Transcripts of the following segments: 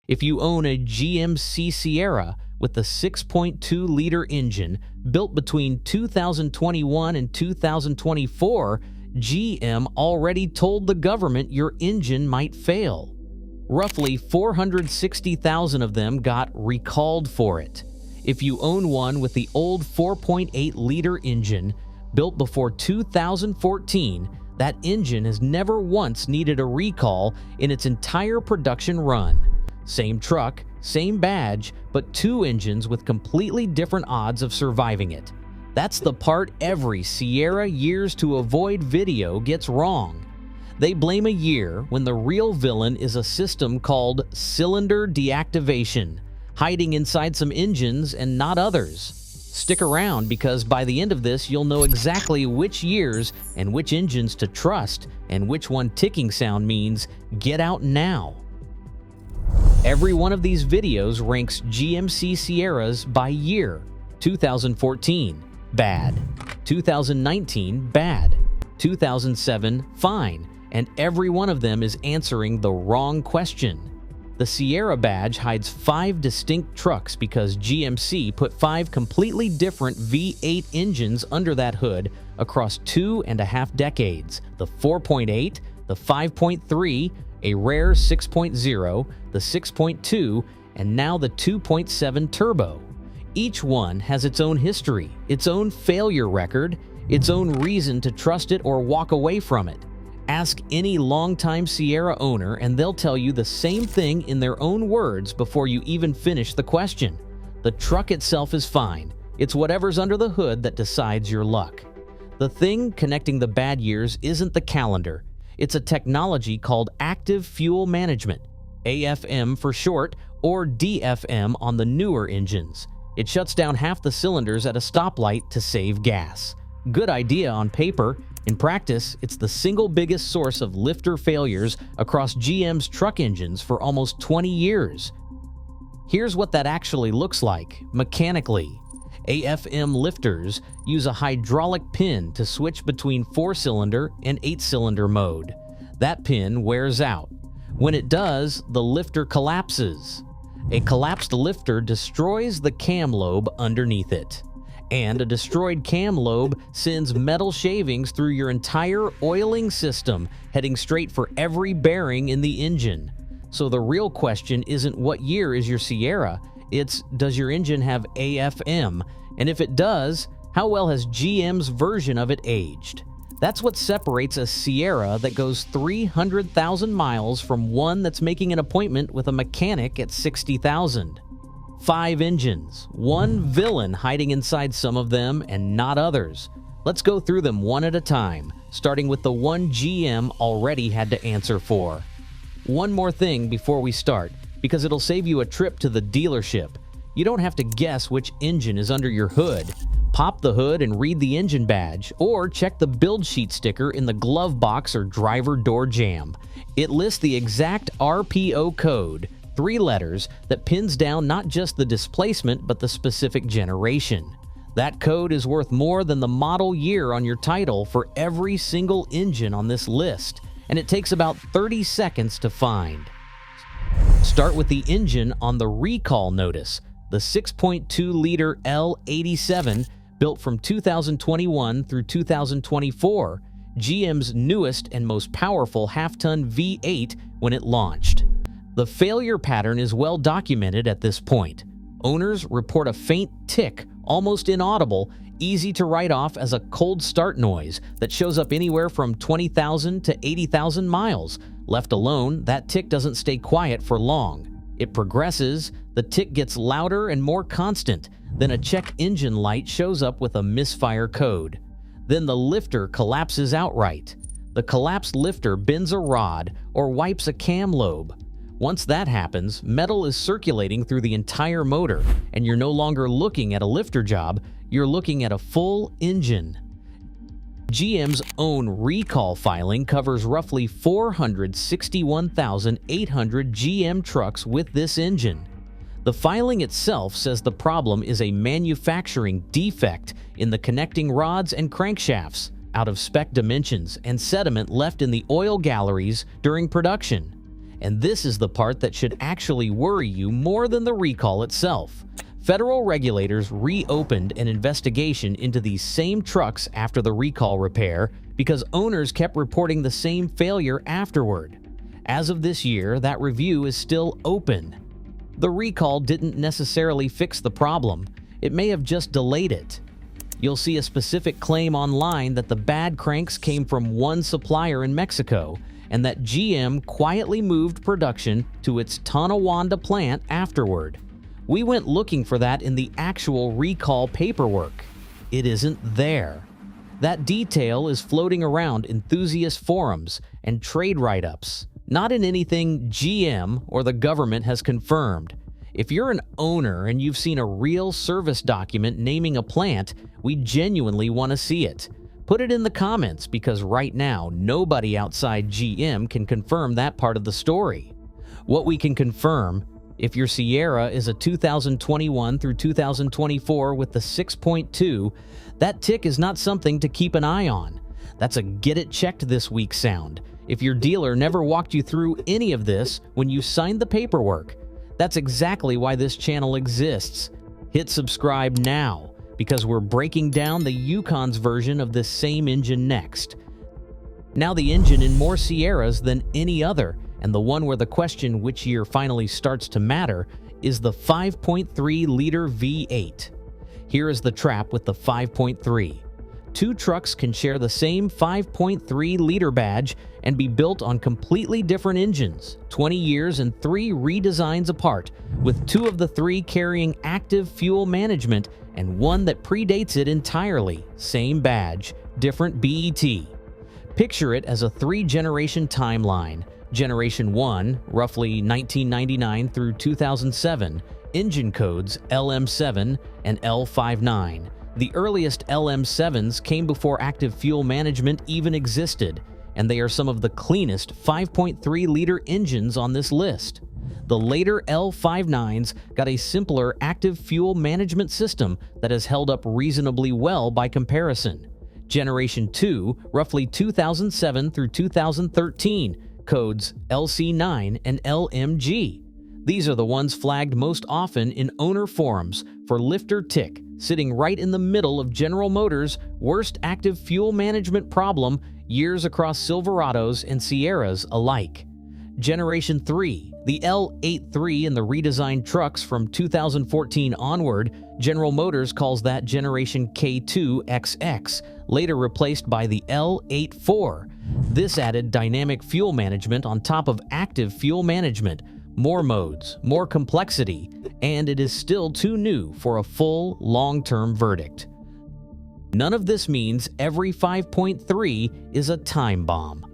If you own a GMC Sierra with the 6.2-liter engine built between 2021 and 2024, GM already told the government your engine might fail. Roughly 460,000 of them got recalled for it. If you own one with the old 4.8-liter engine built before 2014, that engine has never once needed a recall in its entire production run. Same truck, same badge, but two engines with completely different odds of surviving it. That's the part every Sierra Years to Avoid video gets wrong. They blame a year when the real villain is a system called cylinder deactivation, hiding inside some engines and not others. Stick around, because by the end of this you'll know exactly which years and which engines to trust and which one ticking sound means get out now. Every one of these videos ranks GMC Sierras by year. 2014, bad. 2019, bad. 2007, fine. And every one of them is answering the wrong question. The Sierra badge hides 5 distinct trucks because GMC put 5 completely different V8 engines under that hood across 2.5 decades. The 4.8, the 5.3, a rare 6.0, the 6.2, and now the 2.7 turbo. Each one has its own history, its own failure record, its own reason to trust it or walk away from it. Ask any longtime Sierra owner and they'll tell you the same thing in their own words before you even finish the question. The truck itself is fine. It's whatever's under the hood that decides your luck. The thing connecting the bad years isn't the calendar. It's a technology called active fuel management, AFM for short, or DFM on the newer engines. It shuts down half the cylinders at a stoplight to save gas. Good idea on paper. In practice, it's the single biggest source of lifter failures across GM's truck engines for almost 20 years. Here's what that actually looks like mechanically. AFM lifters use a hydraulic pin to switch between 4-cylinder and 8-cylinder mode. That pin wears out. When it does, the lifter collapses. A collapsed lifter destroys the cam lobe underneath it. And a destroyed cam lobe sends metal shavings through your entire oiling system, heading straight for every bearing in the engine. So the real question isn't what year is your Sierra, it's does your engine have AFM? And if it does, how well has GM's version of it aged? That's what separates a Sierra that goes 300,000 miles from one that's making an appointment with a mechanic at 60,000. 5 engines, one villain hiding inside some of them and not others. Let's go through them one at a time, starting with the one GM already had to answer for. One more thing before we start, because it'll save you a trip to the dealership. You don't have to guess which engine is under your hood. Pop the hood and read the engine badge, or check the build sheet sticker in the glove box or driver door jamb. It lists the exact RPO code, 3 letters, that pins down not just the displacement but the specific generation. That code is worth more than the model year on your title for every single engine on this list, and it takes about 30 seconds to find. Start with the engine on the recall notice, the 6.2-liter L87, built from 2021 through 2024, GM's newest and most powerful half-ton V8 when it launched. The failure pattern is well documented at this point. Owners report a faint tick, almost inaudible, easy to write off as a cold start noise that shows up anywhere from 20,000 to 80,000 miles. Left alone, that tick doesn't stay quiet for long. It progresses, the tick gets louder and more constant, then a check engine light shows up with a misfire code. Then the lifter collapses outright. The collapsed lifter bends a rod or wipes a cam lobe. Once that happens, metal is circulating through the entire motor, and you're no longer looking at a lifter job, you're looking at a full engine. GM's own recall filing covers roughly 461,800 GM trucks with this engine. The filing itself says the problem is a manufacturing defect in the connecting rods and crankshafts, out of spec dimensions, and sediment left in the oil galleries during production. And this is the part that should actually worry you more than the recall itself. Federal regulators reopened an investigation into these same trucks after the recall repair because owners kept reporting the same failure afterward. As of this year, that review is still open. The recall didn't necessarily fix the problem. It may have just delayed it. You'll see a specific claim online that the bad cranks came from one supplier in Mexico and that GM quietly moved production to its Tonawanda plant afterward. We went looking for that in the actual recall paperwork. It isn't there. That detail is floating around enthusiast forums and trade write-ups, not in anything GM or the government has confirmed. If you're an owner and you've seen a real service document naming a plant, we genuinely want to see it. Put it in the comments because right now, nobody outside GM can confirm that part of the story. What we can confirm, if your Sierra is a 2021 through 2024 with the 6.2, that tick is not something to keep an eye on. That's a get it checked this week sound. If your dealer never walked you through any of this when you signed the paperwork, that's exactly why this channel exists. Hit subscribe now, because we're breaking down the Yukon's version of this same engine next. Now the engine in more Sierras than any other, and the one where the question which year finally starts to matter, is the 5.3-liter V8. Here is the trap with the 5.3. Two trucks can share the same 5.3-liter badge and be built on completely different engines, 20 years and 3 redesigns apart, with 2 of the 3 carrying active fuel management and one that predates it entirely, same badge, different BET. Picture it as a 3-generation timeline. Generation 1, roughly 1999 through 2007, engine codes LM7 and L59. The earliest LM7s came before active fuel management even existed, and they are some of the cleanest 5.3-liter engines on this list. The later L59s got a simpler active fuel management system that has held up reasonably well by comparison. Generation 2, roughly 2007 through 2013, codes LC9 and LMG. These are the ones flagged most often in owner forums for lifter tick, sitting right in the middle of General Motors' worst active fuel management problem years across Silverados and Sierras alike. Generation 3, the L83 and the redesigned trucks from 2014 onward, General Motors calls that Generation K2XX, later replaced by the L84. This added dynamic fuel management on top of active fuel management, more modes, more complexity, and it is still too new for a full, long-term verdict. None of this means every 5.3 is a time bomb.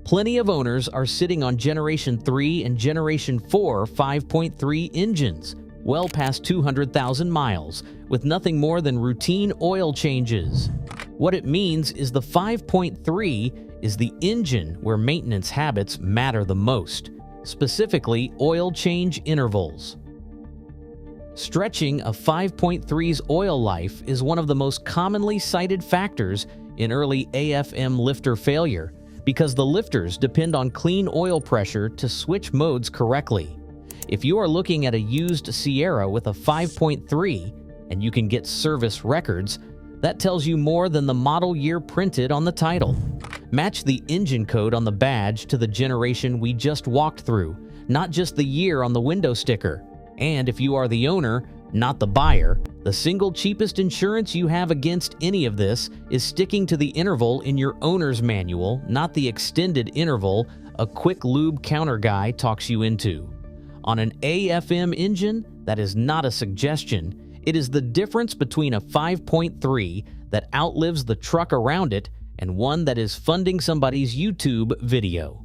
Plenty of owners are sitting on Generation 3 and Generation 4 5.3 engines, well past 200,000 miles, with nothing more than routine oil changes. What it means is the 5.3 is the engine where maintenance habits matter the most, specifically oil change intervals. Stretching a 5.3's oil life is one of the most commonly cited factors in early AFM lifter failure because the lifters depend on clean oil pressure to switch modes correctly. If you are looking at a used Sierra with a 5.3 and you can get service records, that tells you more than the model year printed on the title. Match the engine code on the badge to the generation we just walked through, not just the year on the window sticker. And if you are the owner, not the buyer, the single cheapest insurance you have against any of this is sticking to the interval in your owner's manual, not the extended interval a quick lube counter guy talks you into. On an AFM engine, that is not a suggestion. It is the difference between a 5.3 that outlives the truck around it and one that is funding somebody's YouTube video.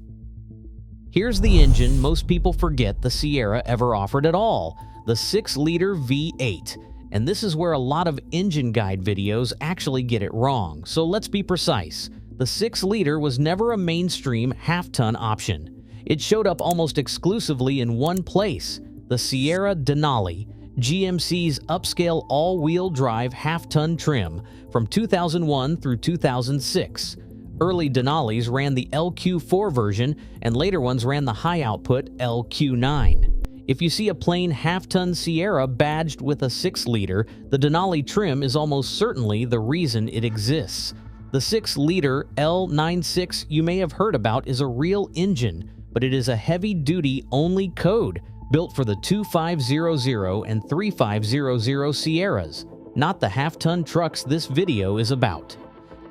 Here's the engine most people forget the Sierra ever offered at all, the 6-liter V8. And this is where a lot of engine guide videos actually get it wrong, so let's be precise. The 6-liter was never a mainstream half-ton option. It showed up almost exclusively in one place, the Sierra Denali, GMC's upscale all-wheel drive half-ton trim from 2001 through 2006. Early Denali's ran the LQ4 version, and later ones ran the high-output LQ9. If you see a plain half-ton Sierra badged with a 6-liter, the Denali trim is almost certainly the reason it exists. The 6-liter L96 you may have heard about is a real engine, but it is a heavy-duty only code built for the 2500 and 3500 Sierras, not the half-ton trucks this video is about.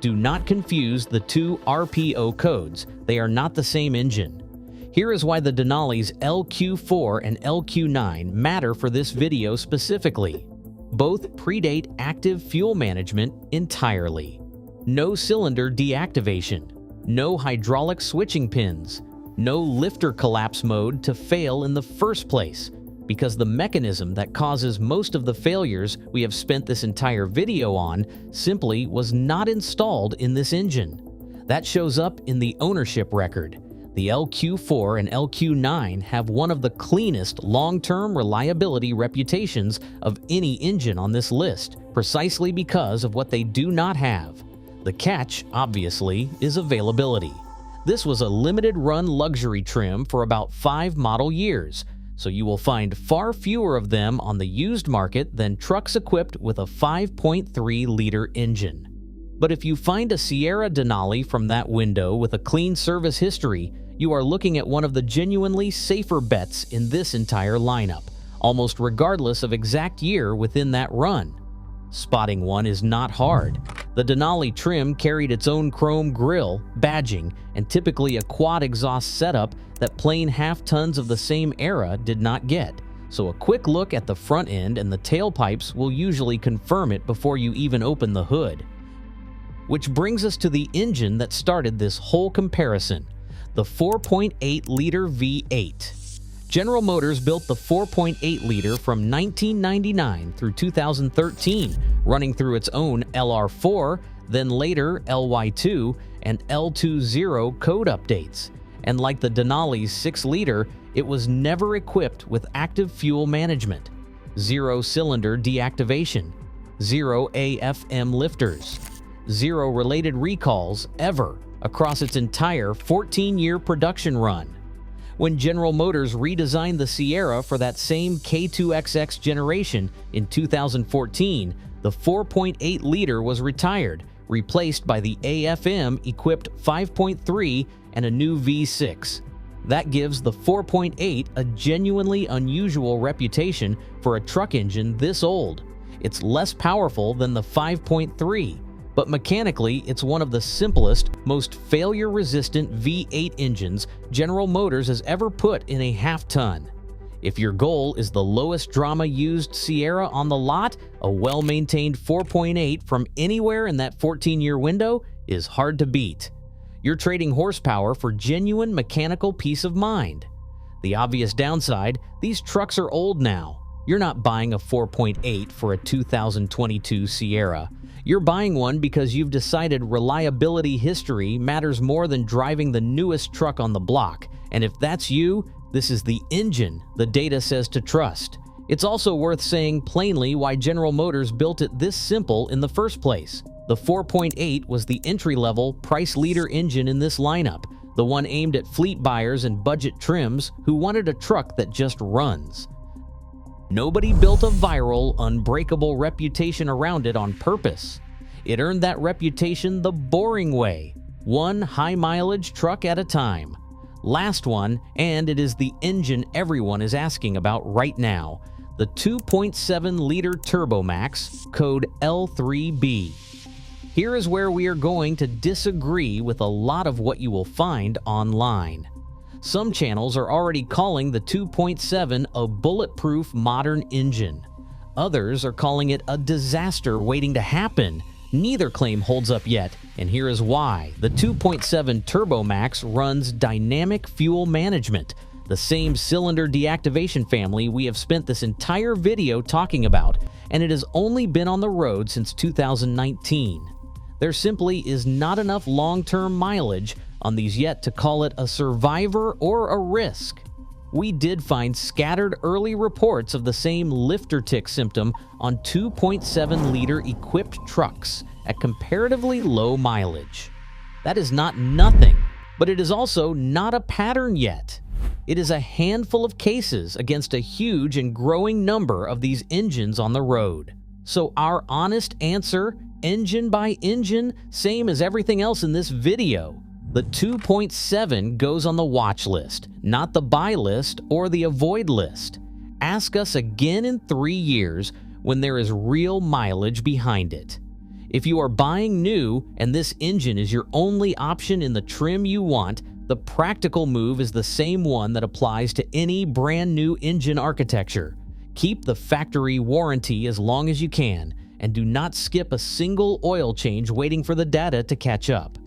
Do not confuse the two RPO codes. They are not the same engine. Here is why the Denali's LQ4 and LQ9 matter for this video specifically. Both predate active fuel management entirely. No cylinder deactivation. No hydraulic switching pins. No lifter collapse mode to fail in the first place, because the mechanism that causes most of the failures we have spent this entire video on simply was not installed in this engine. That shows up in the ownership record. The LQ4 and LQ9 have one of the cleanest long-term reliability reputations of any engine on this list, precisely because of what they do not have. The catch, obviously, is availability. This was a limited-run luxury trim for about 5 model years, so you will find far fewer of them on the used market than trucks equipped with a 5.3-liter engine. But if you find a Sierra Denali from that window with a clean service history, you are looking at one of the genuinely safer bets in this entire lineup, almost regardless of exact year within that run. Spotting one is not hard. The Denali trim carried its own chrome grille, badging, and typically a quad exhaust setup that plain half-tons of the same era did not get, so a quick look at the front end and the tailpipes will usually confirm it before you even open the hood. Which brings us to the engine that started this whole comparison, the 4.8-liter V8. General Motors built the 4.8-liter from 1999 through 2013, running through its own LR4, then later LY2 and L20 code updates. And like the Denali's 6-liter, it was never equipped with active fuel management, 0 cylinder deactivation, 0 AFM lifters, 0 related recalls ever across its entire 14-year production run. When General Motors redesigned the Sierra for that same K2XX generation in 2014, the 4.8-liter was retired, replaced by the AFM-equipped 5.3 and a new V6. That gives the 4.8 a genuinely unusual reputation for a truck engine this old. It's less powerful than the 5.3, but mechanically it's one of the simplest, most failure-resistant V8 engines General Motors has ever put in a half-ton. If your goal is the lowest drama used Sierra on the lot, a well-maintained 4.8 from anywhere in that 14-year window is hard to beat. You're trading horsepower for genuine mechanical peace of mind. The obvious downside, these trucks are old now. You're not buying a 4.8 for a 2022 Sierra. You're buying one because you've decided reliability history matters more than driving the newest truck on the block. And if that's you, this is the engine the data says to trust. It's also worth saying plainly why General Motors built it this simple in the first place. The 4.8 was the entry-level, price-leader engine in this lineup, the one aimed at fleet buyers and budget trims who wanted a truck that just runs. Nobody built a viral, unbreakable reputation around it on purpose. It earned that reputation the boring way, one high-mileage truck at a time. Last one, and it is the engine everyone is asking about right now, the 2.7-liter Turbomax, code L3B. Here is where we are going to disagree with a lot of what you will find online. Some channels are already calling the 2.7 a bulletproof modern engine. Others are calling it a disaster waiting to happen. Neither claim holds up yet, and here is why. The 2.7 Turbomax runs dynamic fuel management, the same cylinder deactivation family we have spent this entire video talking about, and it has only been on the road since 2019. There simply is not enough long-term mileage on these yet to call it a survivor or a risk. We did find scattered early reports of the same lifter tick symptom on 2.7-liter equipped trucks at comparatively low mileage. That is not nothing, but it is also not a pattern yet. It is a handful of cases against a huge and growing number of these engines on the road. So our honest answer, engine by engine, same as everything else in this video. The 2.7 goes on the watch list, not the buy list or the avoid list. Ask us again in 3 years when there is real mileage behind it. If you are buying new and this engine is your only option in the trim you want, the practical move is the same one that applies to any brand new engine architecture. Keep the factory warranty as long as you can, and do not skip a single oil change waiting for the data to catch up.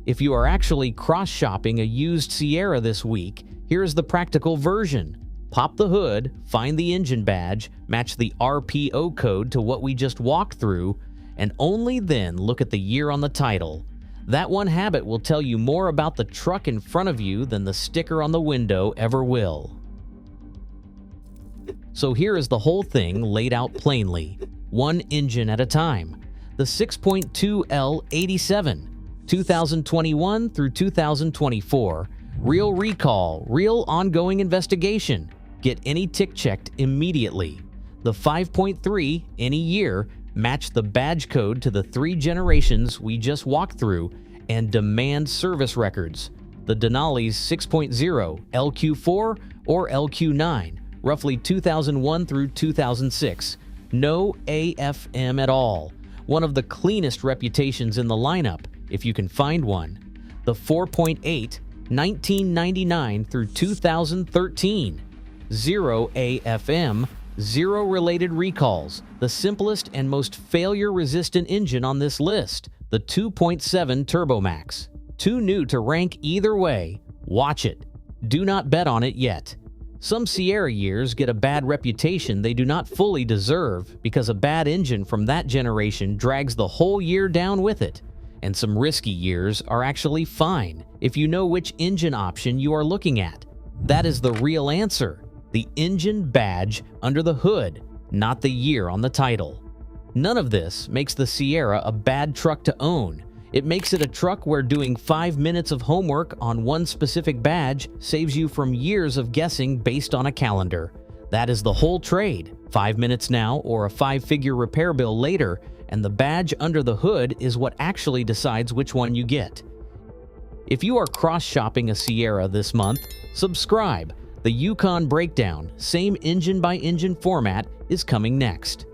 If you are actually cross-shopping a used Sierra this week, here is the practical version. Pop the hood, find the engine badge, match the RPO code to what we just walked through, and only then look at the year on the title. That one habit will tell you more about the truck in front of you than the sticker on the window ever will. So here is the whole thing laid out plainly, one engine at a time. The 6.2L87, 2021 through 2024, real recall, real ongoing investigation. Get any tick checked immediately. The 5.3, any year, match the badge code to the 3 generations we just walked through, and demand service records. The Denali's 6.0, LQ4 or LQ9, roughly 2001 through 2006. No AFM at all. One of the cleanest reputations in the lineup, if you can find one. The 4.8, 1999 through 2013. 0 AFM, 0 related recalls, the simplest and most failure-resistant engine on this list, the 2.7 TurboMax. Too new to rank either way. Watch it. Do not bet on it yet. Some Sierra years get a bad reputation they do not fully deserve because a bad engine from that generation drags the whole year down with it. And some risky years are actually fine if you know which engine option you are looking at. That is the real answer. The engine badge under the hood, not the year on the title. None of this makes the Sierra a bad truck to own. It makes it a truck where doing 5 minutes of homework on one specific badge saves you from years of guessing based on a calendar. That is the whole trade. 5 minutes now or a 5-figure repair bill later, and the badge under the hood is what actually decides which one you get. If you are cross-shopping a Sierra this month, subscribe. The Yukon Breakdown, same engine-by-engine format, is coming next.